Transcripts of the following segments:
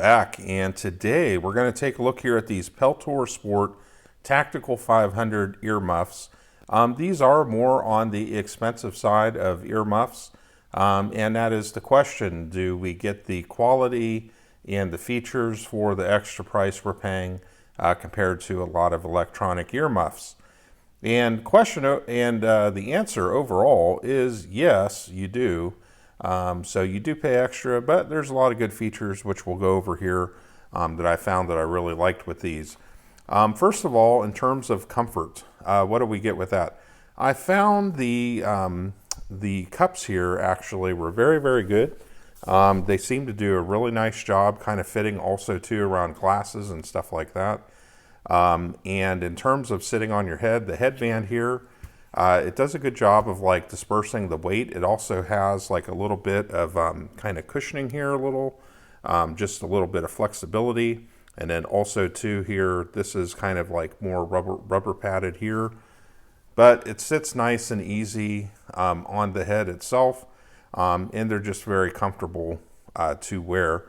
back, and today we're going to take a look here at these Peltor Sport Tactical 500 earmuffs. These are more on the expensive side of earmuffs, and that is the question: do we get the quality and the features for the extra price we're paying compared to a lot of electronic earmuffs? And the answer overall is yes, you do. So you do pay extra, but there's a lot of good features which we'll go over here that I found that I really liked with these. First of all, in terms of comfort, what do we get with that? I found the cups here actually were very, very good. They seem to do a really nice job kind of fitting also too around glasses and stuff like that. And in terms of sitting on your head, the headband here, it does a good job of like dispersing the weight. It also has like a little bit of kind of cushioning here, just a little bit of flexibility. And then also too here, this is kind of like more rubber padded here, but it sits nice and easy on the head itself. And they're just very comfortable to wear.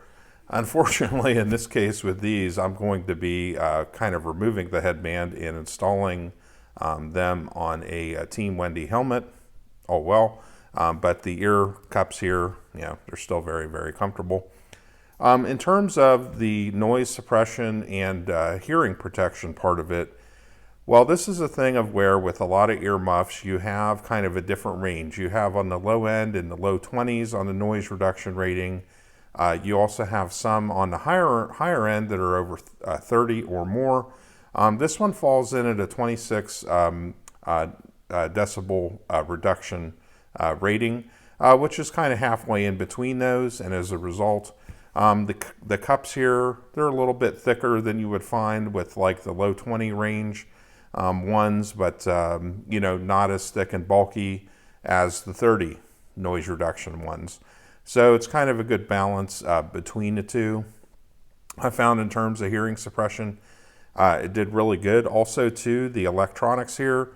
Unfortunately, in this case with these, I'm going to be kind of removing the headband and installing them on a Team Wendy helmet. Oh well, but the ear cups here, yeah, they're still very, very comfortable. In terms of the noise suppression and hearing protection part of it, well, this is a thing of where with a lot of earmuffs, you have kind of a different range. You have on the low end in the low 20s on the noise reduction rating. You also have some on the higher end that are over 30 or more. This one falls in at a 26 decibel reduction rating, which is kind of halfway in between those. And as a result, the cups here, they're a little bit thicker than you would find with like the low 20 range ones, but you know, not as thick and bulky as the 30 noise reduction ones. So it's kind of a good balance between the two. I found in terms of hearing suppression, it did really good. Also too, the electronics here,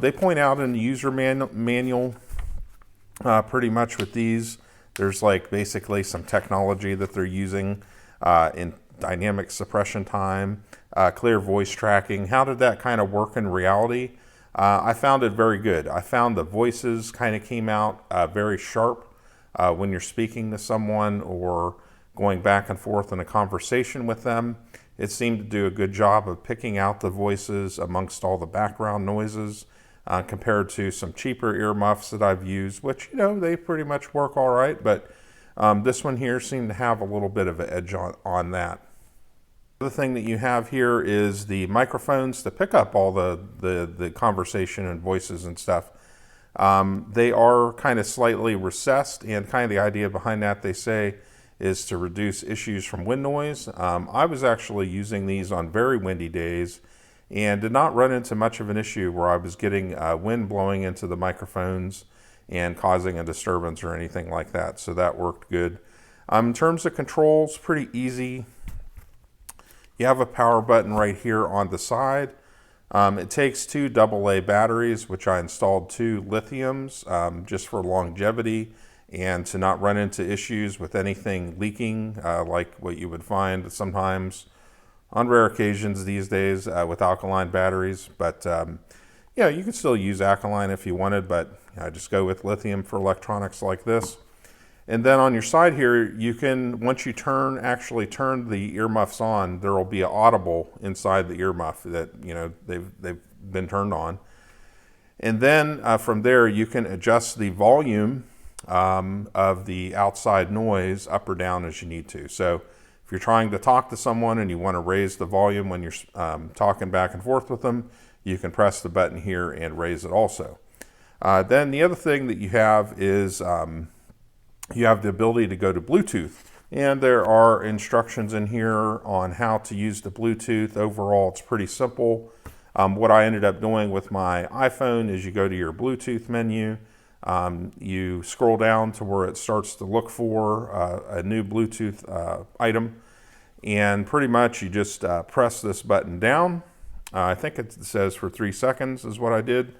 they point out in the user manual pretty much with these, there's like basically some technology that they're using in dynamic suppression time, clear voice tracking. How did that kind of work in reality? I found it very good. I found the voices kind of came out very sharp when you're speaking to someone or going back and forth in a conversation with them. It seemed to do a good job of picking out the voices amongst all the background noises compared to some cheaper earmuffs that I've used, which, you know, they pretty much work all right, but this one here seemed to have a little bit of an edge on that. The other thing that you have here is the microphones to pick up all the conversation and voices and stuff. They are kind of slightly recessed, and kind of the idea behind that, they say, is to reduce issues from wind noise. I was actually using these on very windy days and did not run into much of an issue where I was getting wind blowing into the microphones and causing a disturbance or anything like that. So that worked good. In terms of controls, pretty easy. You have a power button right here on the side. It takes two AA batteries, which I installed 2 lithiums just for longevity and to not run into issues with anything leaking like what you would find sometimes on rare occasions these days with alkaline batteries. But yeah, you can still use alkaline if you wanted, but I just go with lithium for electronics like this. And then on your side here, you can, once you actually turn the earmuffs on, there will be an audible inside the earmuff that, you know, they've been turned on. And then from there, you can adjust the volume of the outside noise up or down as you need to. So if you're trying to talk to someone and you want to raise the volume when you're talking back and forth with them, you can press the button here and raise it also. Then the other thing that you have is you have the ability to go to Bluetooth. And there are instructions in here on how to use the Bluetooth. Overall, it's pretty simple. What I ended up doing with my iPhone is you go to your Bluetooth menu, you scroll down to where it starts to look for a new Bluetooth item, and pretty much you just press this button down. I think it says for 3 seconds is what I did,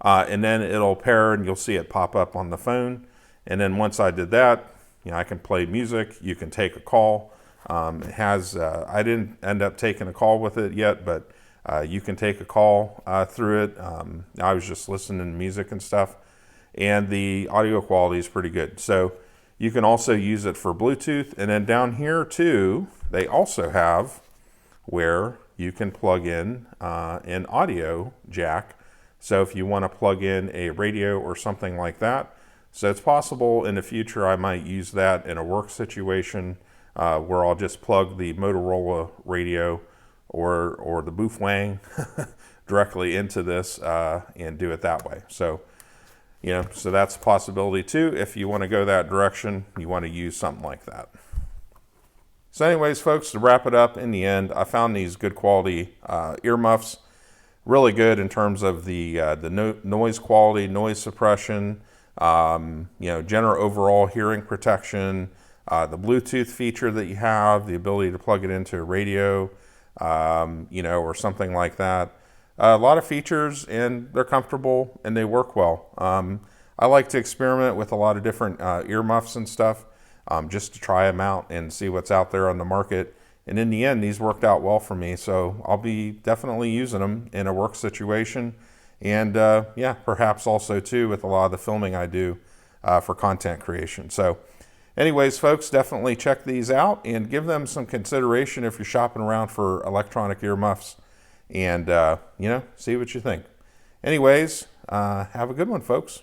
and then it'll pair and you'll see it pop up on the phone. And then once I did that, you know, I can play music, you can take a call, It has, I didn't end up taking a call with it yet, but you can take a call through it. I was just listening to music and stuff, and the audio quality is pretty good. So you can also use it for Bluetooth. And then down here too, they also have where you can plug in an audio jack. So if you want to plug in a radio or something like that, so it's possible in the future I might use that in a work situation where I'll just plug the Motorola radio or the Boofwang directly into this and do it that way. So, you know, so that's a possibility too. If you want to go that direction, you want to use something like that. So anyways, folks, to wrap it up, in the end, I found these good quality earmuffs, really good in terms of the noise quality, noise suppression, you know, general overall hearing protection, the Bluetooth feature that you have, the ability to plug it into a radio, you know, or something like that. A lot of features, and they're comfortable and they work well. I like to experiment with a lot of different earmuffs and stuff, just to try them out and see what's out there on the market. And in the end, these worked out well for me. So I'll be definitely using them in a work situation. And yeah, perhaps also too with a lot of the filming I do for content creation. So anyways, folks, definitely check these out and give them some consideration if you're shopping around for electronic earmuffs, and you know, see what you think. Anyways, have a good one, folks.